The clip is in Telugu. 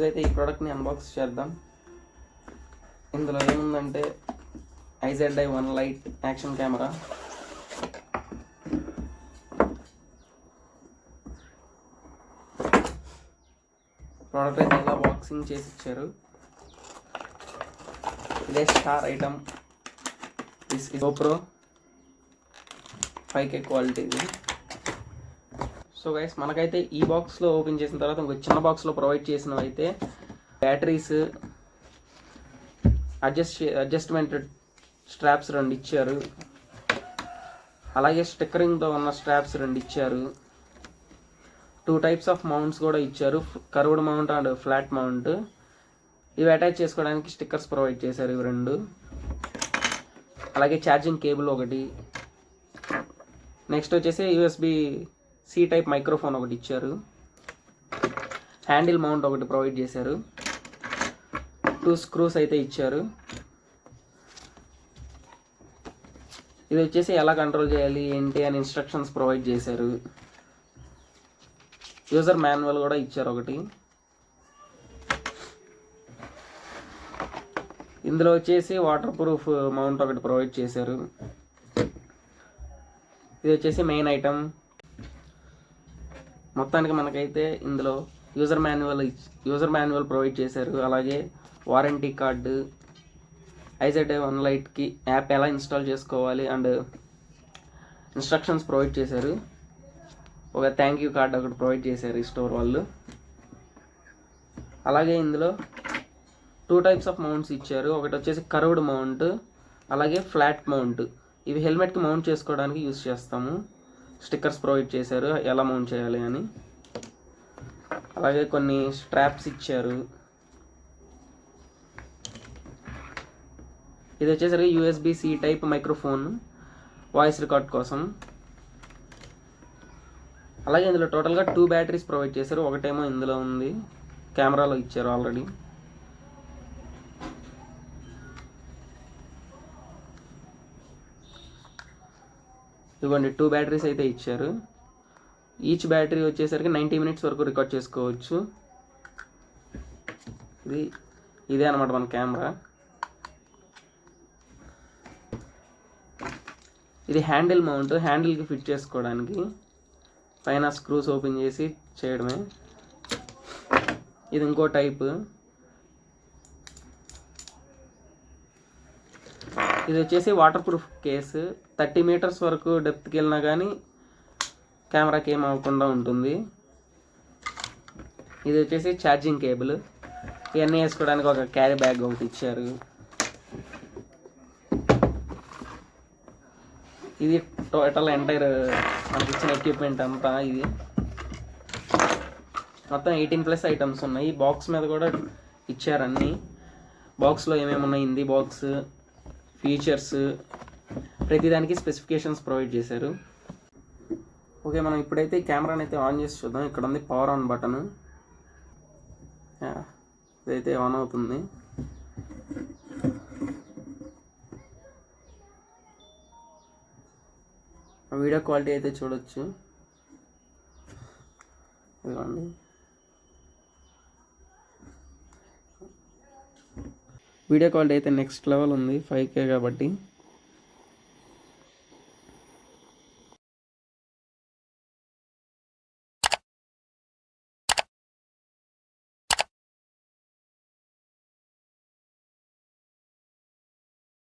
ఈరోజు అయితే ఈ ప్రోడక్ట్ని అన్బాక్స్ చేద్దాం. ఇందులో ఏముందంటే IZI-1 light action camera, product అయితే ఇలా బాక్సింగ్ చేసి ఇచ్చారు. ఇదే star item. This is GoPro 5K క్వాలిటీది. సో గైస్, మనకైతే ఈ బాక్స్లో ఓపెన్ చేసిన తర్వాత ఇంకొక చిన్న బాక్స్లో ప్రొవైడ్ చేసినవి అయితే బ్యాటరీస్, అడ్జస్ట్మెంట్ స్ట్రాప్స్ 2 ఇచ్చారు. అలాగే స్టిక్కరింగ్తో ఉన్న స్ట్రాప్స్ 2 ఇచ్చారు. 2 టైప్స్ ఆఫ్ మౌంట్స్ కూడా ఇచ్చారు, curved mount and flat mount. ఇవి అటాచ్ చేసుకోవడానికి స్టిక్కర్స్ ప్రొవైడ్ చేశారు ఇవి 2. అలాగే ఛార్జింగ్ కేబుల్ ఒకటి. నెక్స్ట్ వచ్చేసి USB-C టైప్ మైక్రోఫోన్ ఒకటి ఇచ్చారు. హ్యాండిల్ మౌంట్ ఒకటి ప్రొవైడ్ చేశారు. 2 స్క్రూస్ అయితే ఇచ్చారు. ఇది వచ్చేసి ఎలా కంట్రోల్ చేయాలి ఏంటి అని ఇన్స్ట్రక్షన్స్ ప్రొవైడ్ చేశారు. యూజర్ మాన్యువల్ కూడా ఇచ్చారు ఒకటి. ఇందులో వచ్చేసి వాటర్ ప్రూఫ్ మౌంట్ ఒకటి ప్రొవైడ్ చేశారు. ఇది వచ్చేసి మెయిన్ ఐటమ్. మొత్తానికి మనకైతే ఇందులో యూజర్ మాన్యువల్ ప్రొవైడ్ చేశారు. అలాగే వారంటీ కార్డు, IZI-1 లైట్కి యాప్ ఎలా ఇన్స్టాల్ చేసుకోవాలి అండ్ ఇన్స్ట్రక్షన్స్ ప్రొవైడ్ చేశారు. ఒక థ్యాంక్ యూ కార్డ్ ఒకటి ప్రొవైడ్ చేశారు ఈ స్టోర్ వాళ్ళు. అలాగే ఇందులో 2 టైప్స్ ఆఫ్ మౌంట్స్ ఇచ్చారు. ఒకటి వచ్చేసి కర్వ్డ్ మౌంట్, అలాగే ఫ్లాట్ మౌంట్. ఇవి హెల్మెట్కి మౌంట్ చేసుకోవడానికి యూజ్ చేస్తాము. స్టిక్కర్స్ ప్రొవైడ్ చేశారు ఎలా మౌంట్ చేయాలి అని. అలాగే కొన్ని స్ట్రాప్స్ ఇచ్చారు. ఇది వచ్చేసరికి USB-C type microphone voice record కోసం. అలాగే ఇందులో టోటల్గా 2 బ్యాటరీస్ ప్రొవైడ్ చేశారు. ఒకటేమో ఇందులో ఉంది, కెమెరాలో ఇచ్చారు ఆల్రెడీ. ఇదిగోండి 2 బ్యాటరీస్ అయితే ఇచ్చారు. ఈచ్ బ్యాటరీ వచ్చేసరికి 90 మినిట్స్ వరకు రికార్డ్ చేసుకోవచ్చు. ఇదే అనమాట మన కెమెరా. ఇది హ్యాండిల్ మౌంట్, హ్యాండిల్కి ఫిట్ చేసుకోవడానికి పైన స్క్రూస్ ఓపెన్ చేసి చేయడమే. ఇది ఇంకో టైప్. ఇది వచ్చేసి వాటర్ ప్రూఫ్ కేసు. 30 మీటర్స్ వరకు డెప్త్కి వెళ్ళినా కానీ కెమెరాకి ఏం అవ్వకుండా ఉంటుంది. ఇది వచ్చేసి ఛార్జింగ్ కేబుల్. ఇవన్నీ వేసుకోవడానికి ఒక క్యారీ బ్యాగ్ ఒకటి ఇచ్చారు. ఇది టోటల్ ఎంటైర్ మనకి ఇచ్చిన ఎక్విప్మెంట్ అంతా. ఇది మొత్తం 18+ ఐటమ్స్ ఉన్నాయి. బాక్స్ మీద కూడా ఇచ్చారు అన్నీ. బాక్స్లో ఏమేమి ఉన్నాయి, హిందీ బాక్స్, ఫీచర్స్, ప్రతిదానికి స్పెసిఫికేషన్స్ ప్రొవైడ్ చేశారు. ఓకే, మనం ఇప్పుడైతే ఈ కెమెరాని అయితే ఆన్ చేసి చూద్దాం. ఇక్కడ ఉంది పవర్ ఆన్ బటన్. ఇదైతే ఆన్ అవుతుంది. వీడియో క్వాలిటీ అయితే చూడొచ్చు. ఇదిగోండి, వీడియో క్వాలిటీ అయితే నెక్స్ట్ లెవెల్ ఉంది, 5K కాబట్టి.